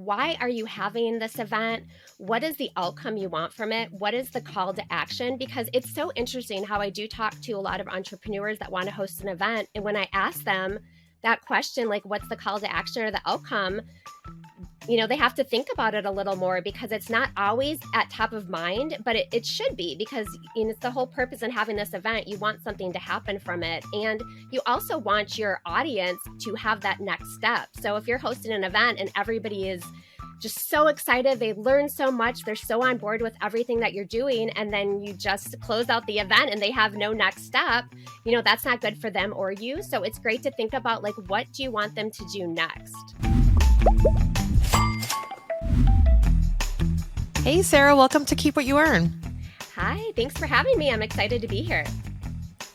why are you having this event? What is the outcome you want from it? What is the call to action? Because it's so interesting how I do talk to a lot of entrepreneurs that want to host an event. And when I ask them that question, like, what's the call to action or the outcome? They have to think about it a little more because it's not always at top of mind, but it should be because it's the whole purpose in having this event. You want something to happen from it. And you also want your audience to have that next step. So if you're hosting an event and everybody is just so excited, they learn so much, they're so on board with everything that you're doing, and then you just close out the event and they have no next step, that's not good for them or you. So it's great to think about, like, what do you want them to do next? Hey, Sarah, welcome to Keep What You Earn. Hi, thanks for having me. I'm excited to be here.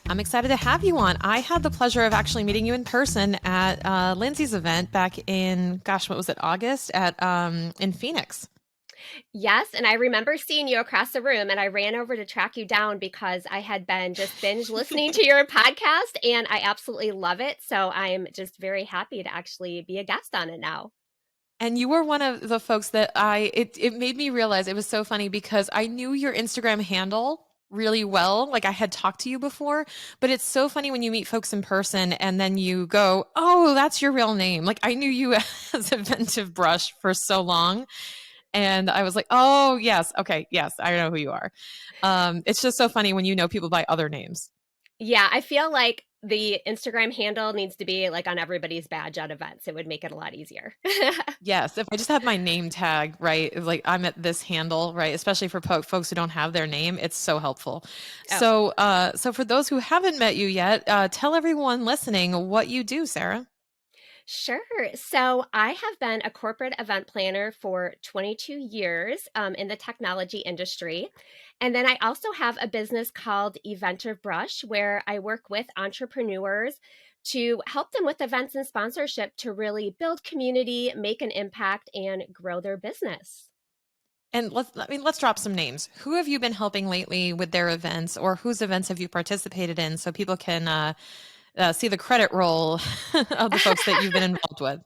I'm excited to have you on. I had the pleasure of actually meeting you in person at Lindsay's event back in, what was it, August in Phoenix. Yes, and I remember seeing you across the room, and I ran over to track you down because I had been just binge listening to your podcast, and I absolutely love it. So I'm just very happy to actually be a guest on it now. And you were one of the folks that it made me realize it was so funny because I knew your Instagram handle really well. Like I had talked to you before, but it's so funny when you meet folks in person and then you go, oh, that's your real name. Like I knew you as Inventive Brush for so long. And I was like, oh, yes. Okay. Yes. I know who you are. It's just so funny when you know people by other names. Yeah. I feel like the Instagram handle needs to be like on everybody's badge at events. It would make it a lot easier. Yes. If I just have my name tag, right, like I'm at this handle, right, especially for folks who don't have their name, it's so helpful. Oh. So for those who haven't met you yet, tell everyone listening what you do, Sarah. Sure. So I have been a corporate event planner for 22 years in the technology industry. And then I also have a business called Inventive Brush, where I work with entrepreneurs to help them with events and sponsorship to really build community, make an impact, and grow their business. And let's drop some names. Who have you been helping lately with their events, or whose events have you participated in so people can see the credit roll of the folks that you've been involved with?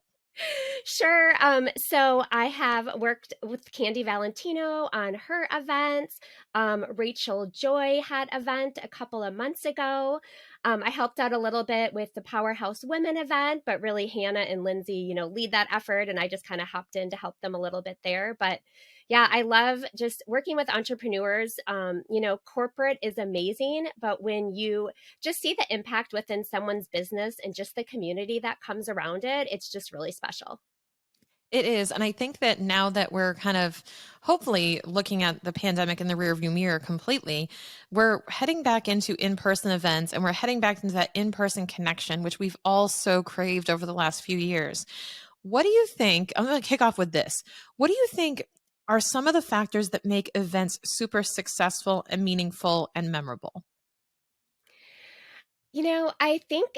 Sure. So I have worked with Candy Valentino on her events. Rachel Joy had event a couple of months ago. I helped out a little bit with the Powerhouse Women event, but really Hannah and Lindsay, lead that effort, and I just kind of hopped in to help them a little bit there. But yeah, I love just working with entrepreneurs. Corporate is amazing, but when you just see the impact within someone's business and just the community that comes around it, it's just really special. It is. And I think that now that we're kind of hopefully looking at the pandemic in the rearview mirror completely, we're heading back into in-person events and we're heading back into that in-person connection, which we've all so craved over the last few years. What do you think? I'm going to kick off with this. What do you think are some of the factors that make events super successful and meaningful and memorable? I think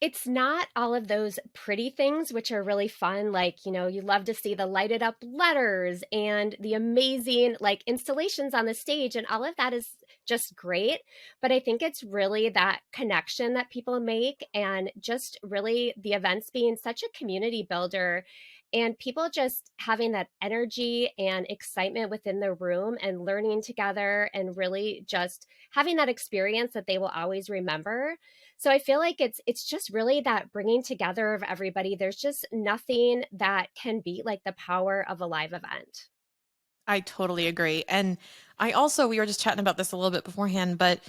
it's not all of those pretty things, which are really fun. Like, you love to see the lighted up letters and the amazing like installations on the stage, and all of that is just great. But I think it's really that connection that people make, and just really the events being such a community builder, and people just having that energy and excitement within the room and learning together and really just having that experience that they will always remember. So I feel like it's just really that bringing together of everybody. There's just nothing that can beat like the power of a live event. I totally agree. And we were just chatting about this a little bit beforehand, but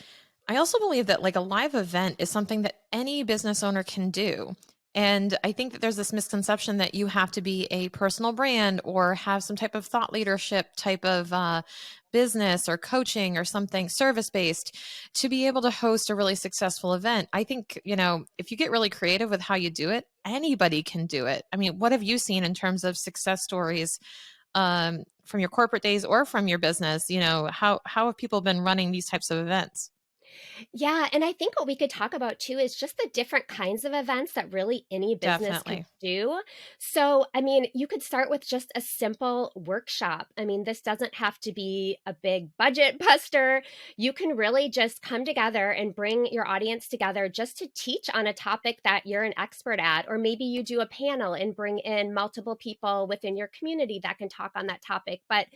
I also believe that like a live event is something that any business owner can do. And I think that there's this misconception that you have to be a personal brand or have some type of thought leadership type of business or coaching or something service based to be able to host a really successful event. I think, if you get really creative with how you do it, anybody can do it. I mean, what have you seen in terms of success stories from your corporate days or from your business? How have people been running these types of events? Yeah, and I think what we could talk about too is just the different kinds of events that really any business could Definitely. do. So, I mean, you could start with just a simple workshop. I mean, this doesn't have to be a big budget buster. You can really just come together and bring your audience together just to teach on a topic that you're an expert at. Or maybe you do a panel and bring in multiple people within your community that can talk on that topic. But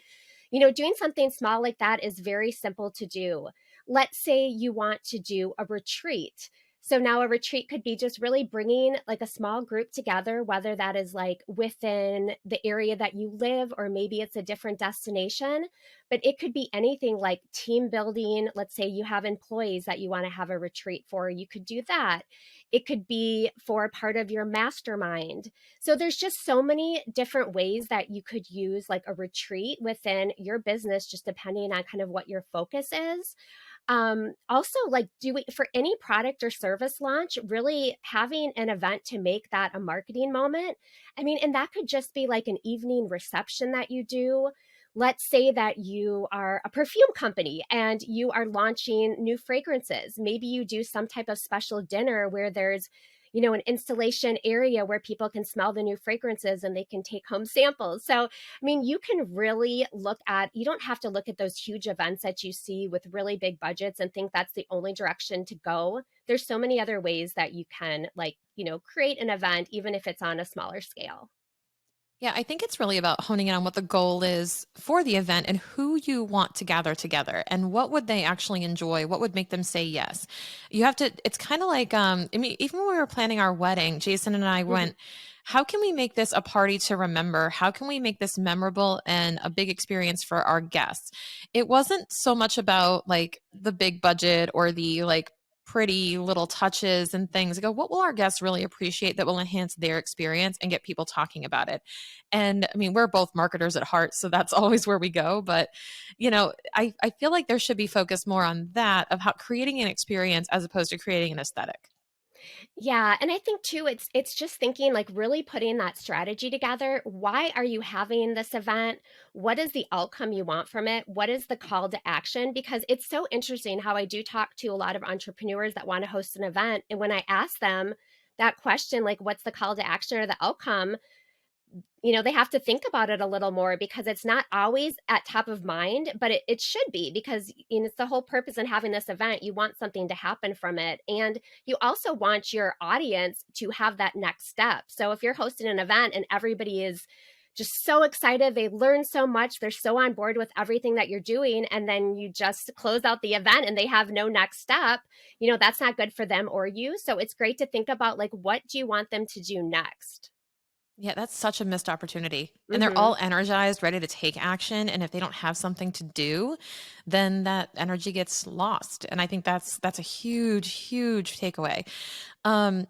doing something small like that is very simple to do. Let's say you want to do a retreat. So now a retreat could be just really bringing like a small group together, whether that is like within the area that you live, or maybe it's a different destination. But it could be anything like team building. Let's say you have employees that you want to have a retreat for. You could do that. It could be for part of your mastermind. So there's just so many different ways that you could use like a retreat within your business, just depending on kind of what your focus is. Also, like doing for any product or service launch, really having an event to make that a marketing moment. I mean, and that could just be like an evening reception that you do. Let's say that you are a perfume company and you are launching new fragrances. Maybe you do some type of special dinner where there's an installation area where people can smell the new fragrances and they can take home samples. So, I mean, you can really you don't have to look at those huge events that you see with really big budgets and think that's the only direction to go. There's so many other ways that you can, like, create an event, even if it's on a smaller scale. Yeah, I think it's really about honing in on what the goal is for the event and who you want to gather together and what would they actually enjoy, what would make them say yes. You have to it's kind of like I mean even when we were planning our wedding, Jason and I Mhm. went, how can we make this a party to remember? How can we make this memorable and a big experience for our guests? It wasn't so much about like the big budget or the like pretty little touches and things. I go, what will our guests really appreciate that will enhance their experience and get people talking about it? And I mean, we're both marketers at heart, so that's always where we go. But, I feel like there should be focus more on that of how creating an experience as opposed to creating an aesthetic. Yeah, and I think too it's just thinking like really putting that strategy together. Why are you having this event? What is the outcome you want from it? What is the call to action? Because it's so interesting how I do talk to a lot of entrepreneurs that want to host an event, and when I ask them that question, like what's the call to action or the outcome, they have to think about it a little more because it's not always at top of mind, but it should be because it's the whole purpose in having this event. You want something to happen from it. And you also want your audience to have that next step. So if you're hosting an event and everybody is just so excited, they learn so much, they're so on board with everything that you're doing, and then you just close out the event and they have no next step, that's not good for them or you. So it's great to think about like, what do you want them to do next? Yeah, that's such a missed opportunity. And they're Hmm. all energized, ready to take action. And if they don't have something to do, then that energy gets lost. And I think that's a huge, huge takeaway. Um,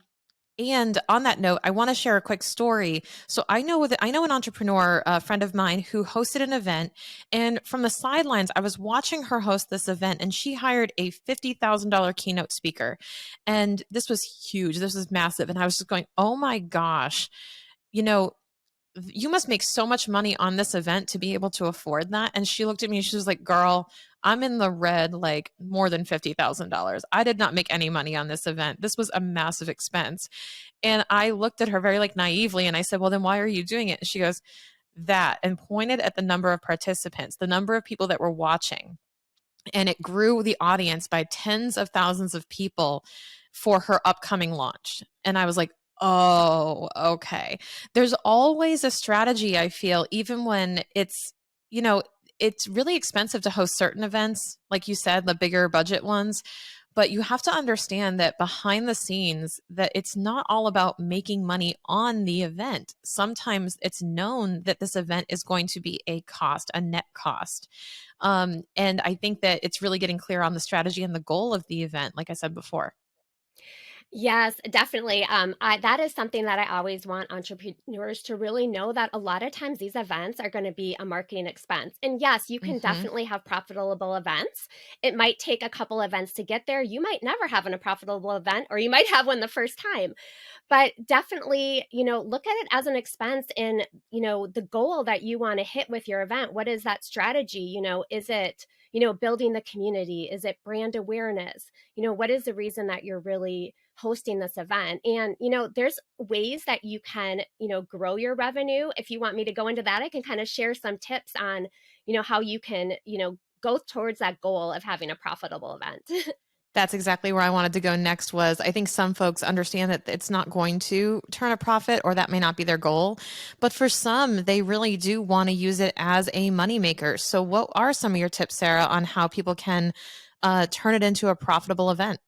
And on that note, I want to share a quick story. So I know an entrepreneur, a friend of mine, who hosted an event, and from the sidelines, I was watching her host this event, and she hired a $50,000 keynote speaker, and this was huge. This was massive, and I was just going, "Oh my gosh!" You know, you must make so much money on this event to be able to afford that. And she looked at me and she was like, girl, I'm in the red like more than $50,000. I did not make any money on this event. This was a massive expense. And I looked at her very like naively and I said, well, then why are you doing it? And she goes, that, and pointed at the number of participants, the number of people that were watching. And it grew the audience by tens of thousands of people for her upcoming launch. And I was like, oh, okay. There's always a strategy, I feel, even when you know, it's really expensive to host certain events, like you said, the bigger budget ones. But you have to understand that behind the scenes, that it's not all about making money on the event. Sometimes it's known that this event is going to be a cost, a net cost. And I think that it's really getting clear on the strategy and the goal of the event, like I said before. Yes, definitely. That is something that I always want entrepreneurs to really know, that a lot of times these events are going to be a marketing expense. And yes, you can Hmm. definitely have profitable events. It might take a couple events to get there. You might never have a profitable event, or you might have one the first time. But definitely, look at it as an expense in, the goal that you want to hit with your event. What is that strategy? Is it, building the community? Is it brand awareness? What is the reason that you're really hosting this event? And, there's ways that you can, grow your revenue. If you want me to go into that, I can kind of share some tips on, how you can, go towards that goal of having a profitable event. That's exactly where I wanted to go next. Was I think some folks understand that it's not going to turn a profit, or that may not be their goal. But for some, they really do want to use it as a moneymaker. So what are some of your tips, Sarah, on how people can turn it into a profitable event?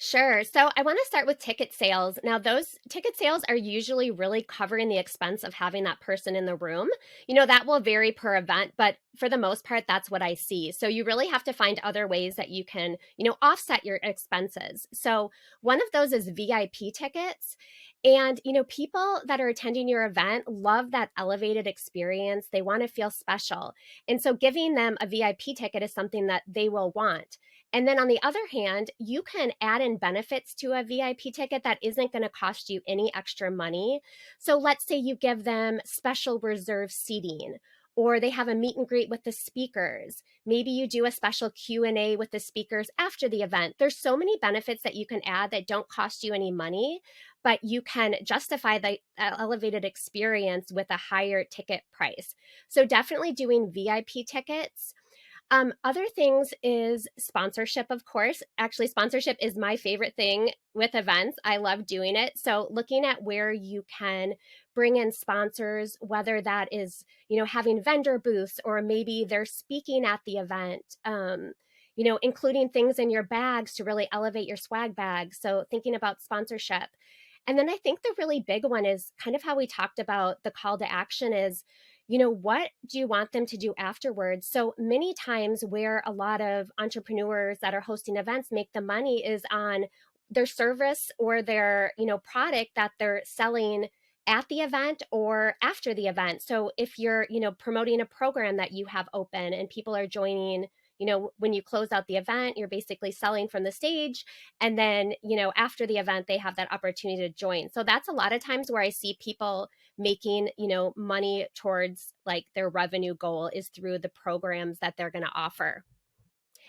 Sure. So I want to start with ticket sales. Now, those ticket sales are usually really covering the expense of having that person in the room. That will vary per event, but for the most part, that's what I see. So you really have to find other ways that you can, offset your expenses. So one of those is VIP tickets. And, people that are attending your event love that elevated experience. They want to feel special. And so giving them a VIP ticket is something that they will want. And then on the other hand, you can add in benefits to a VIP ticket that isn't going to cost you any extra money. So let's say you give them special reserve seating, or they have a meet and greet with the speakers. Maybe you do a special Q&A with the speakers after the event. There's so many benefits that you can add that don't cost you any money, but you can justify the elevated experience with a higher ticket price. So definitely doing VIP tickets. Other things is sponsorship, of course. Actually, sponsorship is my favorite thing with events. I love doing it. So looking at where you can bring in sponsors, whether that is, having vendor booths, or maybe they're speaking at the event, including things in your bags to really elevate your swag bag. So thinking about sponsorship. And then I think the really big one is kind of how we talked about the call to action is, what do you want them to do afterwards? So many times where a lot of entrepreneurs that are hosting events make the money is on their service or their, product that they're selling at the event or after the event. So if you're, promoting a program that you have open and people are joining, when you close out the event, you're basically selling from the stage. And then, after the event, they have that opportunity to join. So that's a lot of times where I see people making, money towards like their revenue goal is through the programs that they're going to offer.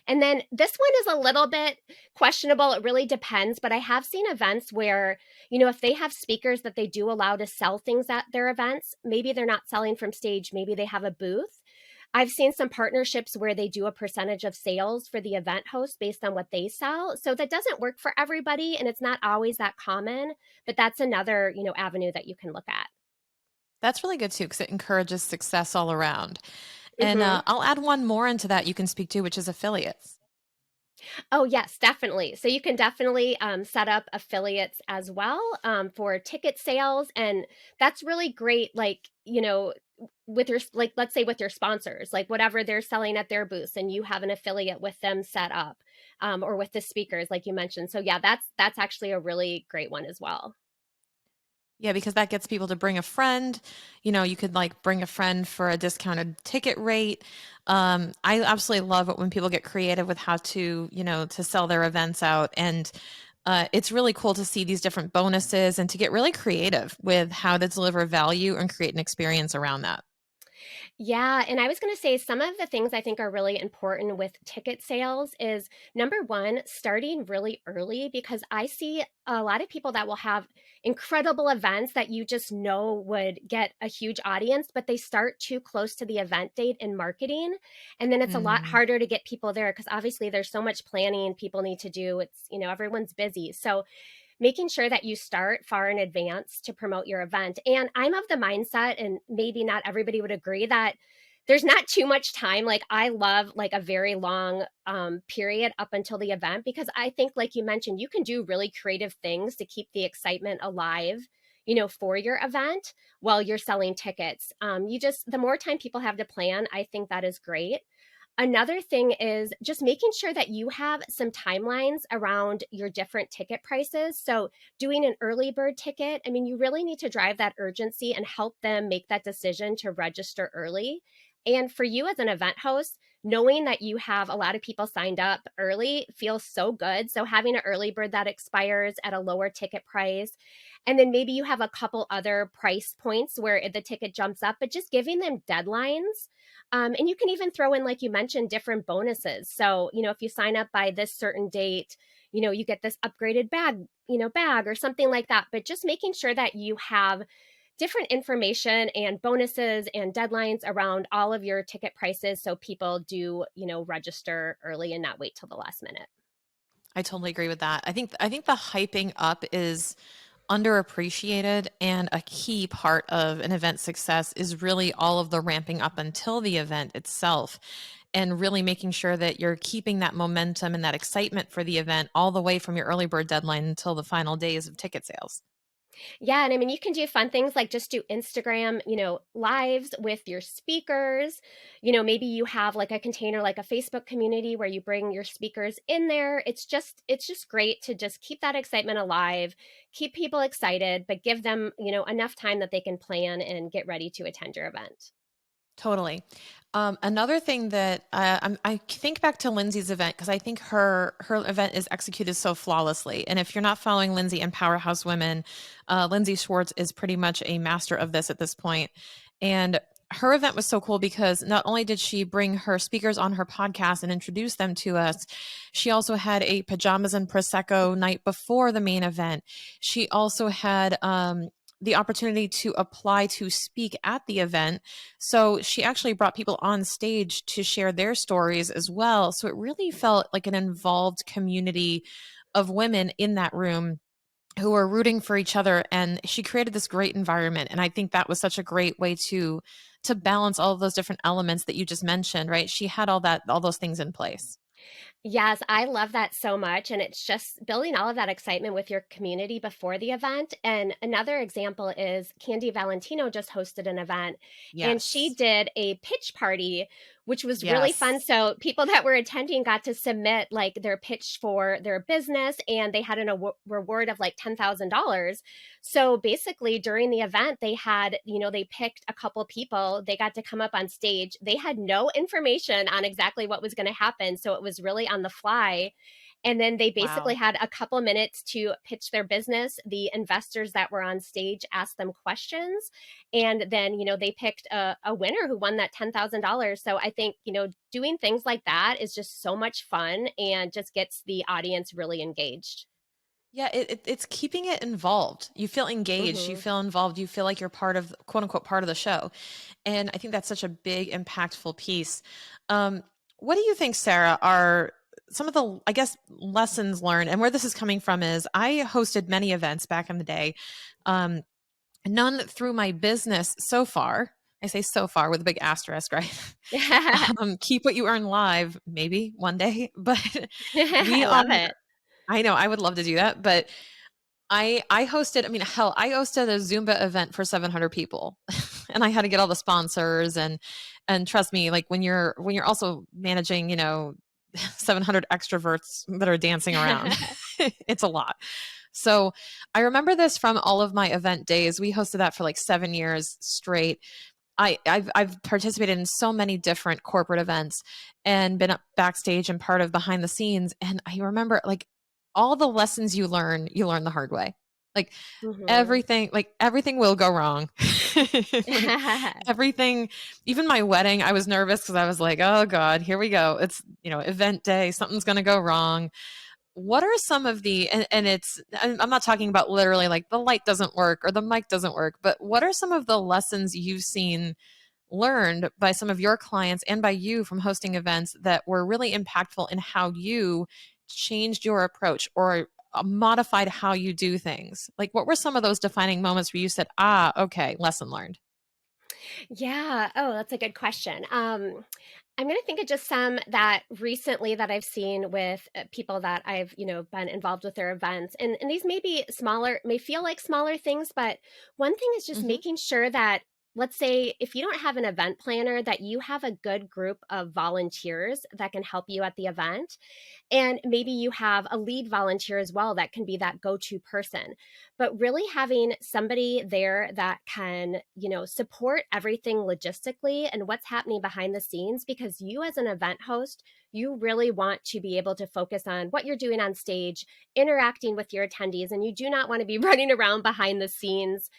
And then this one is a little bit questionable. It really depends, but I have seen events where, if they have speakers that they do allow to sell things at their events, maybe they're not selling from stage, maybe they have a booth. I've seen some partnerships where they do a percentage of sales for the event host based on what they sell. So that doesn't work for everybody, and it's not always that common, but that's another, avenue that you can look at. That's really good too, because it encourages success all around. And Mhm. I'll add one more into that you can speak to, which is affiliates. Oh, yes, definitely. So you can definitely set up affiliates as well for ticket sales. And that's really great. Like, with your, like, let's say with your sponsors, like whatever they're selling at their booths and you have an affiliate with them set up, or with the speakers, like you mentioned. So yeah, that's actually a really great one as well. Yeah, because that gets people to bring a friend. You could like bring a friend for a discounted ticket rate. I absolutely love it when people get creative with how to, to sell their events out. And it's really cool to see these different bonuses and to get really creative with how to deliver value and create an experience around that. Yeah, and I was going to say some of the things I think are really important with ticket sales is number one, starting really early because I see a lot of people that will have incredible events that you just know would get a huge audience, but they start too close to the event date in marketing. And then it's a lot Mm. harder to get people there because obviously there's so much planning people need to do. It's, everyone's busy. So making sure that you start far in advance to promote your event. And I'm of the mindset, and maybe not everybody would agree, that there's not too much time. Like I love like a very long period up until the event because I think, like you mentioned, you can do really creative things to keep the excitement alive, for your event while you're selling tickets. You just, the more time people have to plan, I think that is great. Another thing is just making sure that you have some timelines around your different ticket prices. So, doing an early bird ticket, I mean, you really need to drive that urgency and help them make that decision to register early. And for you as an event host, knowing that you have a lot of people signed up early feels so good. So having an early bird that expires at a lower ticket price, and then maybe you have a couple other price points where the ticket jumps up, but just giving them deadlines. And you can even throw in, like you mentioned, different bonuses. So, if you sign up by this certain date, you get this upgraded bag or something like that. But just making sure that you have different information and bonuses and deadlines around all of your ticket prices so people do, register early and not wait till the last minute. I totally agree with that. I think the hyping up is underappreciated, and a key part of an event success is really all of the ramping up until the event itself, and really making sure that you're keeping that momentum and that excitement for the event all the way from your early bird deadline until the final days of ticket sales. Yeah, and I mean, you can do fun things like just do Instagram, lives with your speakers. Maybe you have like a container, like a Facebook community where you bring your speakers in there. It's just great to just keep that excitement alive, keep people excited, but give them, enough time that they can plan and get ready to attend your event. Totally. Another thing that I think back to Lindsay's event, because I think her event is executed so flawlessly. And if you're not following Lindsay and Powerhouse Women, Lindsay Schwartz is pretty much a master of this at this point. And her event was so cool because not only did she bring her speakers on her podcast and introduce them to us, she also had a pajamas and prosecco night before the main event. She also had the opportunity to apply to speak at the event. So she actually brought people on stage to share their stories as well. So it really felt like an involved community of women in that room who were rooting for each other, and she created this great environment. And I think that was such a great way to balance all of those different elements that you just mentioned, right? She had all those things in place. Yes, I love that so much. And it's just building all of that excitement with your community before the event. And another example is Candy Valentino just hosted an event and she Yes. did a pitch party, which was really fun. Yes. So people that were attending got to submit like their pitch for their business and they had an reward of like $10,000. So basically during the event, they had, they picked a couple people, they got to come up on stage. They had no information on exactly what was going to happen. So it was really on the fly. And then they basically Wow. had a couple minutes to pitch their business. The investors that were on stage asked them questions. And then, they picked a winner who won that $10,000. So I think, doing things like that is just so much fun and just gets the audience really engaged. Yeah, it's keeping it involved. You feel engaged, you Hmm. feel involved, you feel like you're part of, quote unquote, part of the show. And I think that's such a big, impactful piece. Um, what do you think, Sarah, are some of the, I guess, lessons learned? And where this is coming from is I hosted many events back in the day, um, none through my business so far. I say so far with a big asterisk, right? Keep what you earn live, maybe one day. But we I love honored, it. I know I would love to do that, but I hosted, I mean, hell, I hosted a Zumba event for 700 people. And I had to get all the sponsors, and trust me, like when you're also managing, 700 extroverts that are dancing around, it's a lot. So I remember this from all of my event days. We hosted that for like 7 years straight. I've participated in so many different corporate events and been up backstage and part of behind the scenes. And I remember like all the lessons you learn the hard way. Like Hmm. everything will go wrong. Like everything, even my wedding, I was nervous because I was like, oh God, here we go. It's, event day, something's going to go wrong. What are some of the, and I'm not talking about literally like the light doesn't work or the mic doesn't work, but what are some of the lessons you've seen learned by some of your clients and by you from hosting events that were really impactful in how you changed your approach or modified how you do things? Like, what were some of those defining moments where you said, ah, okay, lesson learned? Yeah. Oh, that's a good question. I'm going to think of just some that recently that I've seen with people that I've, been involved with their events. And these may be smaller, may feel like smaller things, but one thing is just Hmm. making sure that let's say if you don't have an event planner, that you have a good group of volunteers that can help you at the event. And maybe you have a lead volunteer as well that can be that go to person. But really having somebody there that can, support everything logistically and what's happening behind the scenes, because you, as an event host, you really want to be able to focus on what you're doing on stage, interacting with your attendees, and you do not want to be running around behind the scenes,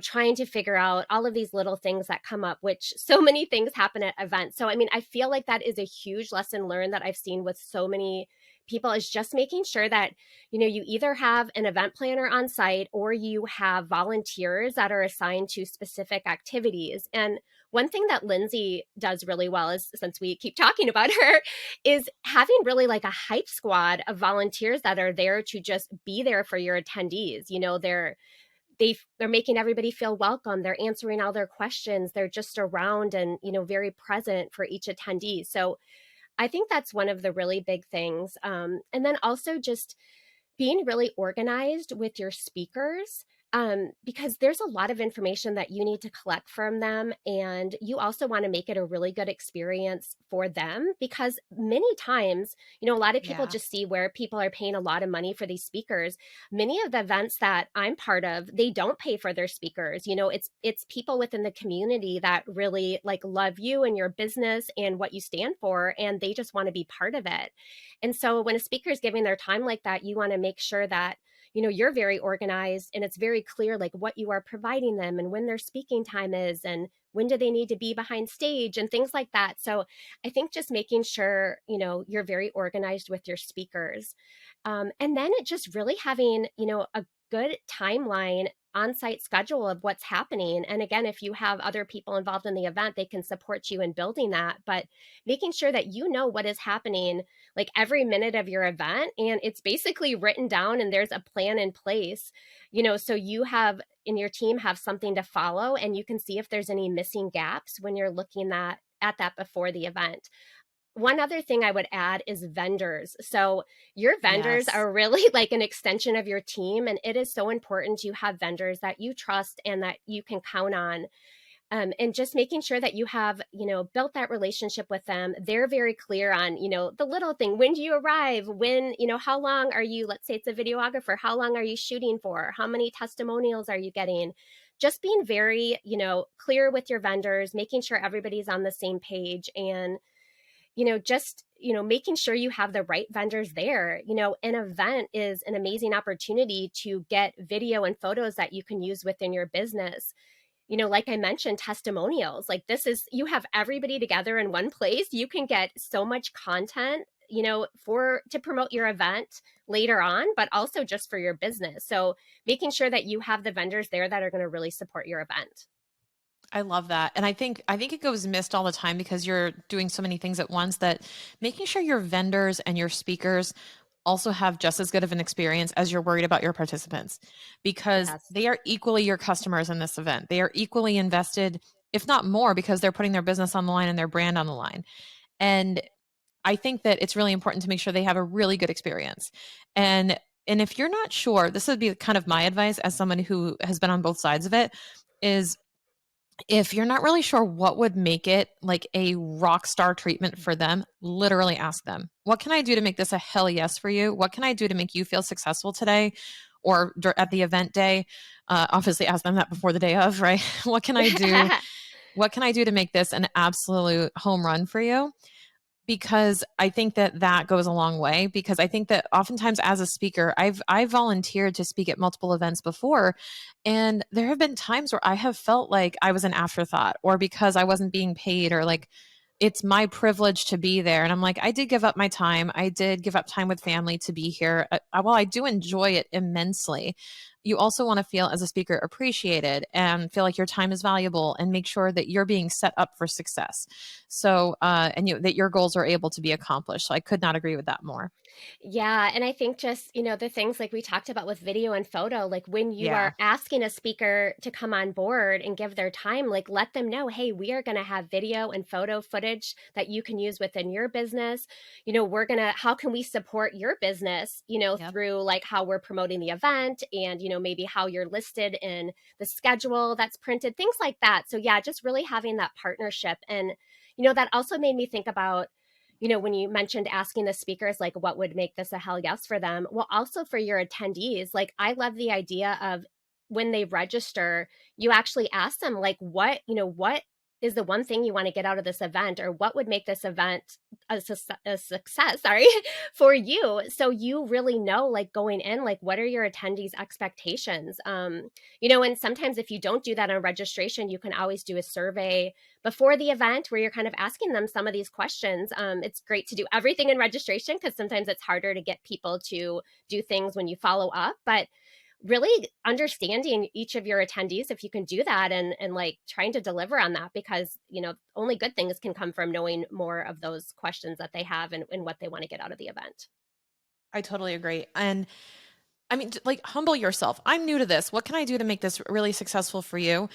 trying to figure out all of these little things that come up, which so many things happen at events. So, I mean, I feel like that is a huge lesson learned that I've seen with so many people, is just making sure that, you either have an event planner on site or you have volunteers that are assigned to specific activities. And one thing that Lindsay does really well is, since we keep talking about her, is having really like a hype squad of volunteers that are there to just be there for your attendees. They're making everybody feel welcome, they're answering all their questions, they're just around and very present for each attendee. So I think that's one of the really big things, and then also just being really organized with your speakers, because there's a lot of information that you need to collect from them. And you also want to make it a really good experience for them, because many times, a lot of people Yeah. just see where people are paying a lot of money for these speakers. Many of the events that I'm part of, they don't pay for their speakers. It's people within the community that really like love you and your business and what you stand for, and they just want to be part of it. And so when a speaker is giving their time like that, you want to make sure that you're very organized and it's very clear like what you are providing them and when their speaking time is and when do they need to be behind stage and things like that. So I think just making sure you're very organized with your speakers, and then it just really having a good timeline, on-site schedule of what's happening. And again, if you have other people involved in the event, they can support you in building that. But making sure that you know what is happening like every minute of your event, and it's basically written down and there's a plan in place, so you have in your team have something to follow, and you can see if there's any missing gaps when you're looking at that before the event. One other thing I would add is vendors. So your vendors Yes. are really like an extension of your team, and it is so important to have vendors that you trust and that you can count on. And just making sure that you have, built that relationship with them. They're very clear on, the little thing. When do you arrive? When, how long are you, let's say it's a videographer, how long are you shooting for? How many testimonials are you getting? Just being very, clear with your vendors, making sure everybody's on the same page, and just making sure you have the right vendors there. An event is an amazing opportunity to get video and photos that you can use within your business. Like I mentioned, testimonials, like this is, you have everybody together in one place, you can get so much content, for to promote your event later on, but also just for your business. So making sure that you have the vendors there that are going to really support your event. I love that. And I think it goes missed all the time because you're doing so many things at once, that making sure your vendors and your speakers also have just as good of an experience as you're worried about your participants, because Yes. they are equally your customers in this event. They are equally invested, if not more, because they're putting their business on the line and their brand on the line. And I think that it's really important to make sure they have a really good experience. And if you're not sure, this would be kind of my advice as someone who has been on both sides of it, is if you're not really sure what would make it like a rock star treatment for them, literally ask them, what can I do to make this a hell yes for you? What can I do to make you feel successful today or at the event day? Obviously, ask them that before the day of, right? What can I do? What can I do to make this an absolute home run for you? Because I think that that goes a long way, because I think that oftentimes as a speaker, I volunteered to speak at multiple events before, and there have been times where I have felt like I was an afterthought, or because I wasn't being paid, or like it's my privilege to be there. And I'm like, I did give up my time. I did give up time with family to be here. While I do enjoy it immensely, you also want to feel as a speaker appreciated and feel like your time is valuable, and make sure that you're being set up for success. So, and that your goals are able to be accomplished. So I could not agree with that more. Yeah, and I think just, the things like we talked about with video and photo, like when you Yeah. are asking a speaker to come on board and give their time, like let them know, hey, we are going to have video and photo footage that you can use within your business. How can we support your business, Yep. through like how we're promoting the event and, maybe how you're listed in the schedule that's printed, things like that. So yeah, just really having that partnership. And that also made me think about, when you mentioned asking the speakers, like, what would make this a hell yes for them? Well, also for your attendees, like, I love the idea of when they register, you actually ask them, like, what is the one thing you want to get out of this event, or what would make this event a success, sorry, for you. So you really know, like, going in, like, what are your attendees' expectations? And sometimes if you don't do that on registration, you can always do a survey before the event where you're kind of asking them some of these questions. It's great to do everything in registration because sometimes it's harder to get people to do things when you follow up, but really understanding each of your attendees, if you can do that, and like trying to deliver on that, because only good things can come from knowing more of those questions that they have, and what they want to get out of the event. I totally agree. And I mean, like, humble yourself. I'm new to this. What can I do to make this really successful for you?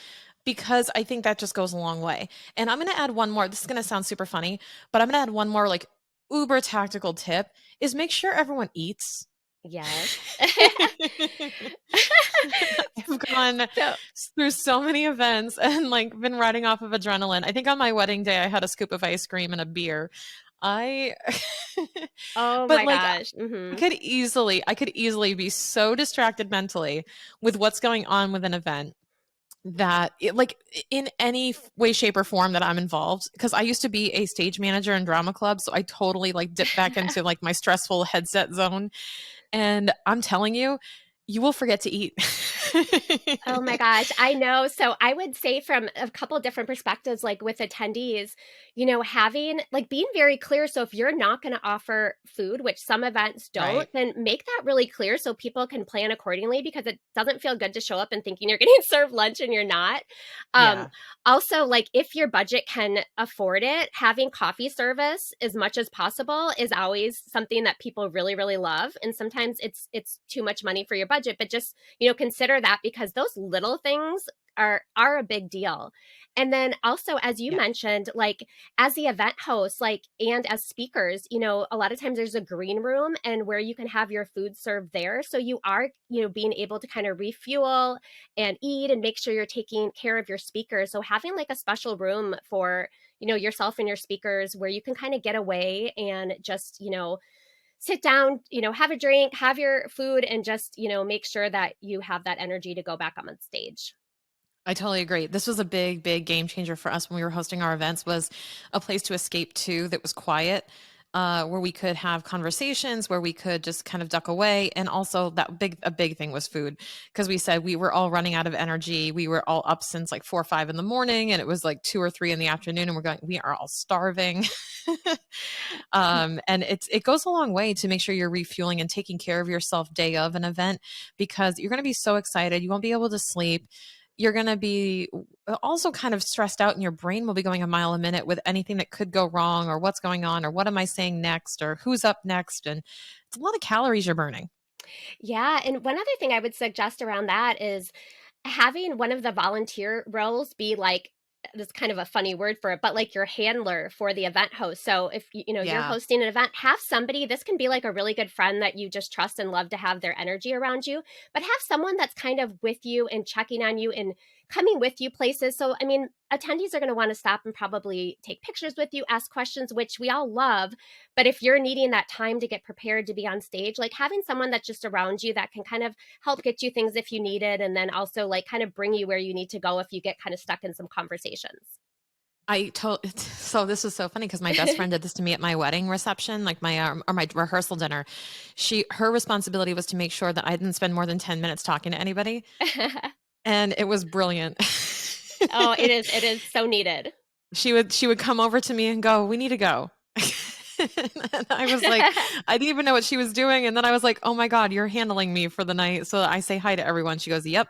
Because I think that just goes a long way. And I'm going to add one more. This is going to sound super funny, but I'm going to add one more, like, uber tactical tip is make sure everyone eats. Yes. I've gone So, through so many events and, like, been riding off of adrenaline. I think on my wedding day I had a scoop of ice cream and a beer. I oh but my like gosh. I could easily be so distracted mentally with what's going on with an event that like in any way, shape, or form that I'm involved, because I used to be a stage manager in drama club, so I totally like dipped back into like my stressful headset zone. And I'm telling you, you will forget to eat. Oh my gosh, I know. So I would say from a couple different perspectives, like with attendees, having like being very clear. So if you're not going to offer food, which some events don't, Right. then make that really clear so people can plan accordingly, because it doesn't feel good to show up and thinking you're getting served lunch and you're not. Um, Yeah. Also, like if your budget can afford it, having coffee service as much as possible is always something that people really, really love. And sometimes it's too much money for your budget, but just consider that, because those little things are a big deal. And then also, as you Yeah. mentioned, like as the event host, like, and as speakers, a lot of times there's a green room and where you can have your food served there, so you are being able to kind of refuel and eat and make sure you're taking care of your speakers. So having like a special room for yourself and your speakers where you can kind of get away and just sit down, have a drink, have your food, and just, make sure that you have that energy to go back on stage. I totally agree. This was a big, big game changer for us when we were hosting our events, was a place to escape to that was quiet, where we could have conversations, where we could just kind of duck away. And also a big thing was food, because we said we were all running out of energy. We were all up since like 4 or 5 in the morning, and it was like 2 or 3 in the afternoon, and we are all starving. And it goes a long way to make sure you're refueling and taking care of yourself day of an event, because you're going to be so excited. You won't be able to sleep. You're going to be also kind of stressed out, and your brain will be going a mile a minute with anything that could go wrong, or what's going on, or what am I saying next, or who's up next. And it's a lot of calories you're burning. Yeah, and one other thing I would suggest around that is having one of the volunteer roles be like, this kind of a funny word for it, but like your handler for the event host. So if you're Yeah. hosting an event, have somebody, this can be like a really good friend that you just trust and love to have their energy around you, but have someone that's kind of with you and checking on you and coming with you places. So I mean, attendees are going to want to stop and probably take pictures with you, ask questions, which we all love. But if you're needing that time to get prepared to be on stage, like having someone that's just around you that can kind of help get you things if you need it, and then also like kind of bring you where you need to go if you get kind of stuck in some conversations. So this is so funny, because my best friend did this to me at my wedding reception, like my or my rehearsal dinner. Her responsibility was to make sure that I didn't spend more than 10 minutes talking to anybody, and it was brilliant. Oh, it is so needed. She would come over to me and go, "We need to go." And I was like, I didn't even know what she was doing. And then I was like, oh my God, you're handling me for the night. So I say hi to everyone. She goes, yep.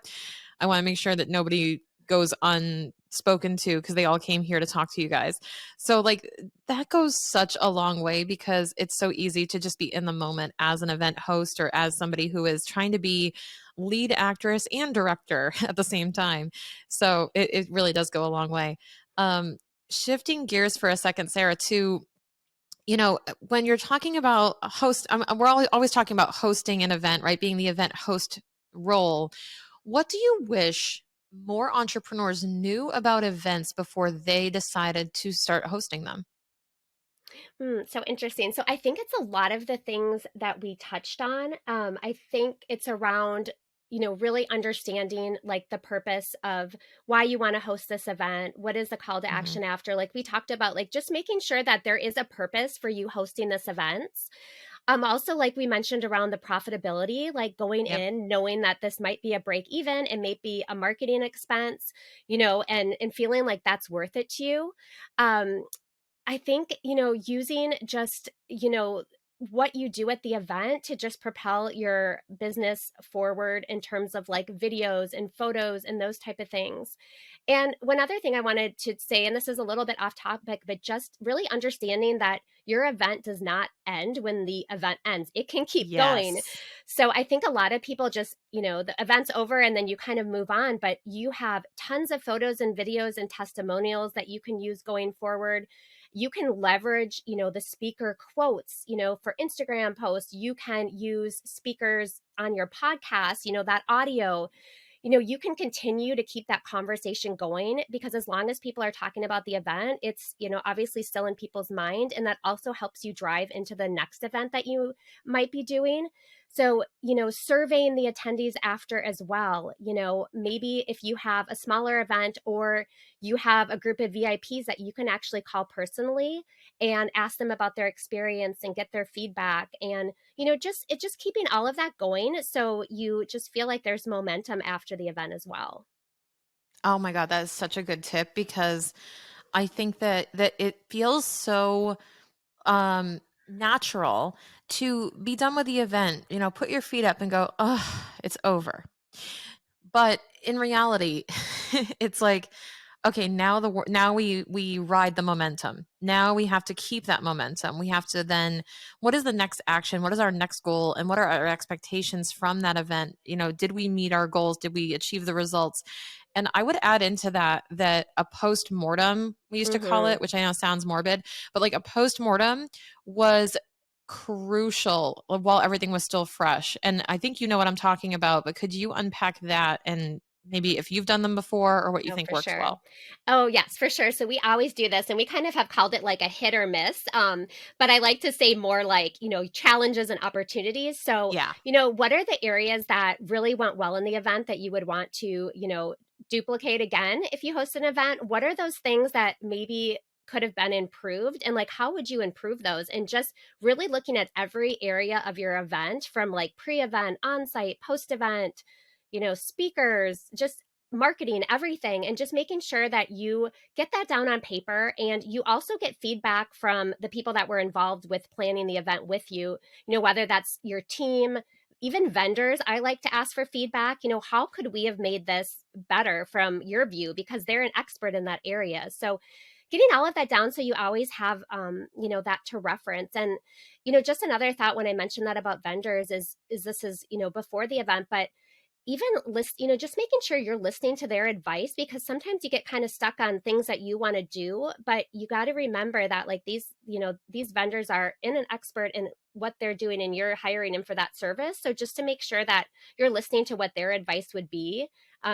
I want to make sure that nobody goes unspoken to, because they all came here to talk to you guys. So like that goes such a long way, because it's so easy to just be in the moment as an event host, or as somebody who is trying to be lead actress and director at the same time. So it really does go a long way. Shifting gears for a second, Sarah, to when you're talking about we're always talking about hosting an event, right? Being the event host role, what do you wish more entrepreneurs knew about events before they decided to start hosting them? So interesting. So I think it's a lot of the things that we touched on. I think it's around, really understanding like the purpose of why you want to host this event. What is the call to Hmm. action after? Like we talked about, like just making sure that there is a purpose for you hosting this event. Also, like we mentioned around the profitability, like going Yep. in, knowing that this might be a break even, it may be a marketing expense, and feeling like that's worth it to you. Um, I think, using just, what you do at the event to just propel your business forward in terms of like videos and photos and those type of things. And one other thing I wanted to say, and this is a little bit off topic, but just really understanding that your event does not end when the event ends. It can keep going. Yes. So I think a lot of people just, the event's over and then you kind of move on, but you have tons of photos and videos and testimonials that you can use going forward. You can leverage, the speaker quotes, for Instagram posts. You can use speakers on your podcast, that audio. You can continue to keep that conversation going because as long as people are talking about the event, it's, obviously still in people's mind. And that also helps you drive into the next event that you might be doing. So, surveying the attendees after as well. Maybe if you have a smaller event or you have a group of VIPs that you can actually call personally and ask them about their experience and get their feedback. And just keeping all of that going so you just feel like there's momentum after the event as well. Oh my God, that is such a good tip because I think that it feels so natural to be done with the event, put your feet up and go, oh, it's over. But in reality, it's like, okay, now we ride the momentum. Now we have to keep that momentum. We have to then, what is the next action? What is our next goal? And what are our expectations from that event? Did we meet our goals? Did we achieve the results? And I would add into that a post mortem, we used to call Hmm. it, which I know sounds morbid, but like a post mortem was crucial while everything was still fresh. And I think you know what I'm talking about, but could you unpack that and maybe if you've done them before or what you Oh, think for works sure. well? Oh, yes, for sure. So we always do this, and we kind of have called it like a hit or miss. But I like to say more like, challenges and opportunities. So, Yeah. what are the areas that really went well in the event that you would want to, duplicate again if you host an event? What are those things that maybe could have been improved? And like, how would you improve those? And just really looking at every area of your event from like pre event, on site, post event, speakers, just marketing, everything, and just making sure that you get that down on paper and you also get feedback from the people that were involved with planning the event with you, whether that's your team, even vendors. I like to ask for feedback, how could we have made this better from your view because they're an expert in that area. So getting all of that down so you always have that to reference. And just another thought when I mentioned that about vendors is this is before the event, but even just making sure you're listening to their advice because sometimes you get kind of stuck on things that you want to do, but you got to remember that like these vendors are in an expert in what they're doing and you're hiring them for that service. So just to make sure that you're listening to what their advice would be,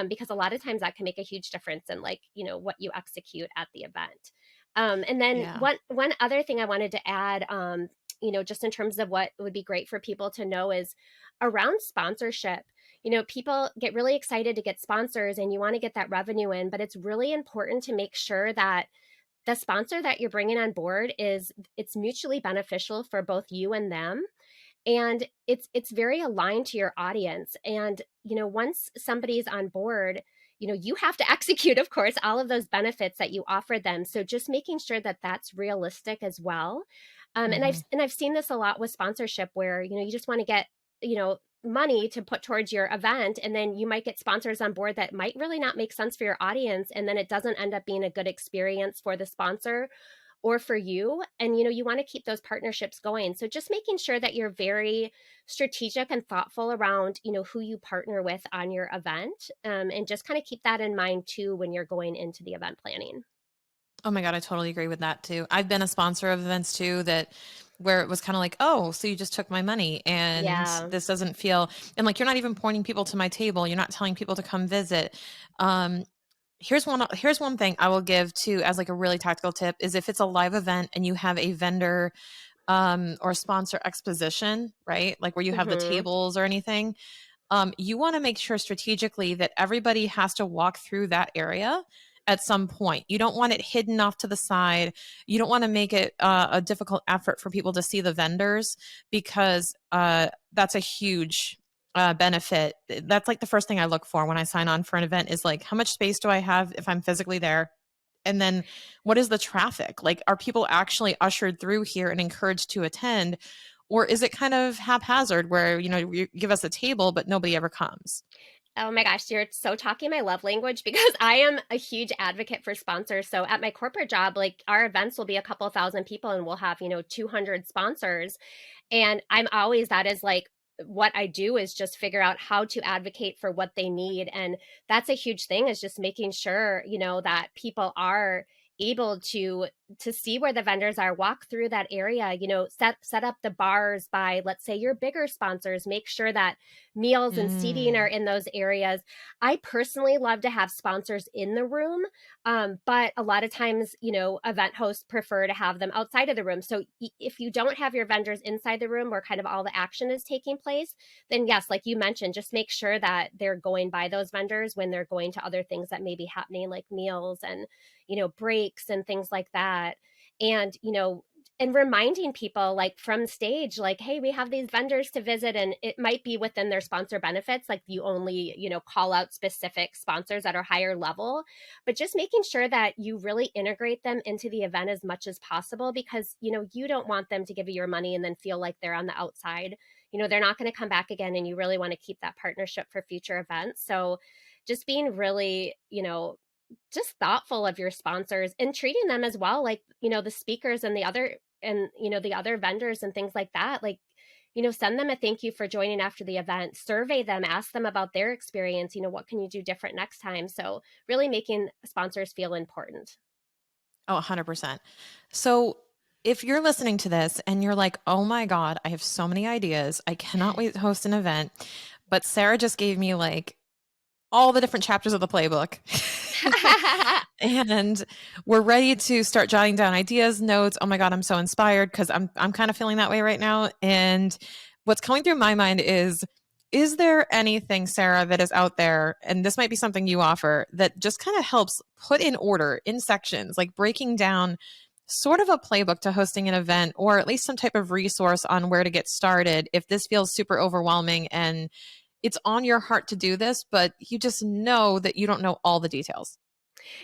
because a lot of times that can make a huge difference in like, what you execute at the event. And then Yeah. one other thing I wanted to add, just in terms of what would be great for people to know is around sponsorship. People get really excited to get sponsors and you want to get that revenue in, but it's really important to make sure that the sponsor that you're bringing on board it's mutually beneficial for both you and them, and it's very aligned to your audience. And once somebody's on board, you have to execute, of course, all of those benefits that you offer them. So just making sure that that's realistic as well. And Hmm. I've seen this a lot with sponsorship where you just want to get money to put towards your event, and then you might get sponsors on board that might really not make sense for your audience, and then it doesn't end up being a good experience for the sponsor or for you. And you want to keep those partnerships going, so just making sure that you're very strategic and thoughtful around who you partner with on your event, and just kind of keep that in mind too when you're going into the event planning. Oh my God, I totally agree with that too. I've been a sponsor of events too that where it was kind of like, oh, so you just took my money and Yeah. this doesn't feel, and like, you're not even pointing people to my table. You're not telling people to come visit. Um, here's one thing I will give to as like a really tactical tip is if it's a live event and you have a vendor or sponsor exposition, right? Like where you have the Hmm. tables or anything, you want to make sure strategically that everybody has to walk through that area at some point. You don't want it hidden off to the side. You don't want to make it a difficult effort for people to see the vendors because that's a huge benefit. That's like the first thing I look for when I sign on for an event is like, how much space do I have if I'm physically there? And then what is the traffic? Like, are people actually ushered through here and encouraged to attend? Or is it kind of haphazard where, you give us a table, but nobody ever comes? Oh my gosh, you're so talking my love language because I am a huge advocate for sponsors. So at my corporate job, like our events will be a couple thousand people and we'll have, 200 sponsors. And I'm always, that is like what I do is just figure out how to advocate for what they need. And that's a huge thing is just making sure, that people are able to see where the vendors are, walk through that area, set up the bars by, let's say, your bigger sponsors, make sure that meals and seating are Mm, in those areas. I personally love to have sponsors in the room, but a lot of times, event hosts prefer to have them outside of the room. So if you don't have your vendors inside the room where kind of all the action is taking place, then yes, like you mentioned, just make sure that they're going by those vendors when they're going to other things that may be happening, like meals and, breaks and things like that. And, and reminding people like from stage, like, hey, we have these vendors to visit, and it might be within their sponsor benefits. Like you only, call out specific sponsors that are higher level, but just making sure that you really integrate them into the event as much as possible because, you don't want them to give you your money and then feel like they're on the outside. They're not going to come back again, and you really want to keep that partnership for future events. So just being really, just thoughtful of your sponsors and treating them as well, like, the speakers and the other and the other vendors and things like that, like, send them a thank you for joining after the event, survey them, ask them about their experience, what can you do different next time. So really making sponsors feel important. oh, 100%. So if you're listening to this and you're like, oh my God, I have so many ideas. I cannot wait to host an event. But Sarah just gave me like all the different chapters of the playbook. And we're ready to start jotting down ideas, notes. Oh my God, I'm so inspired because I'm kind of feeling that way right now. And what's coming through my mind is there anything, Sarah, that is out there, and this might be something you offer, that just kind of helps put in order in sections, like breaking down sort of a playbook to hosting an event, or at least some type of resource on where to get started if this feels super overwhelming and it's on your heart to do this, but you just know that you don't know all the details?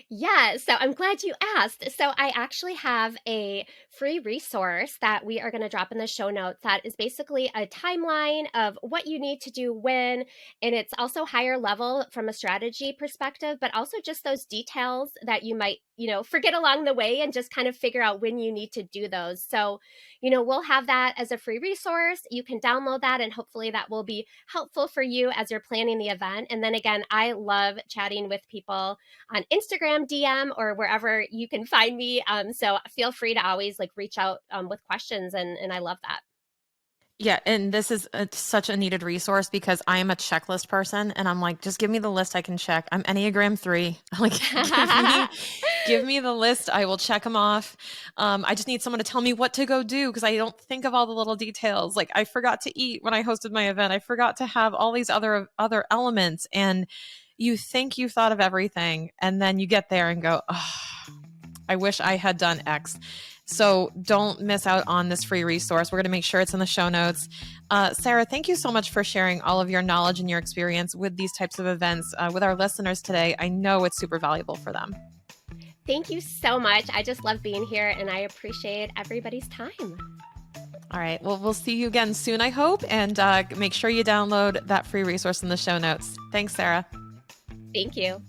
Yeah, so I'm glad you asked. So I actually have a free resource that we are going to drop in the show notes that is basically a timeline of what you need to do when, and it's also higher level from a strategy perspective, but also just those details that you might, forget along the way and just kind of figure out when you need to do those. So, we'll have that as a free resource. You can download that and hopefully that will be helpful for you as you're planning the event. And then again, I love chatting with people on Instagram DM or wherever you can find me. So feel free to always like reach out with questions, and I love that. Yeah, and this is such a needed resource because I am a checklist person, and I'm like, just give me the list I can check. I'm Enneagram 3. Like, give me the list. I will check them off. I just need someone to tell me what to go do because I don't think of all the little details. Like, I forgot to eat when I hosted my event. I forgot to have all these other elements, and you think you've thought of everything, and then you get there and go, oh, I wish I had done X. So don't miss out on this free resource. We're going to make sure it's in the show notes. Sarah, thank you so much for sharing all of your knowledge and your experience with these types of events with our listeners today. I know it's super valuable for them. Thank you so much. I just love being here and I appreciate everybody's time. All right. Well, we'll see you again soon, I hope. And make sure you download that free resource in the show notes. Thanks, Sarah. Thank you.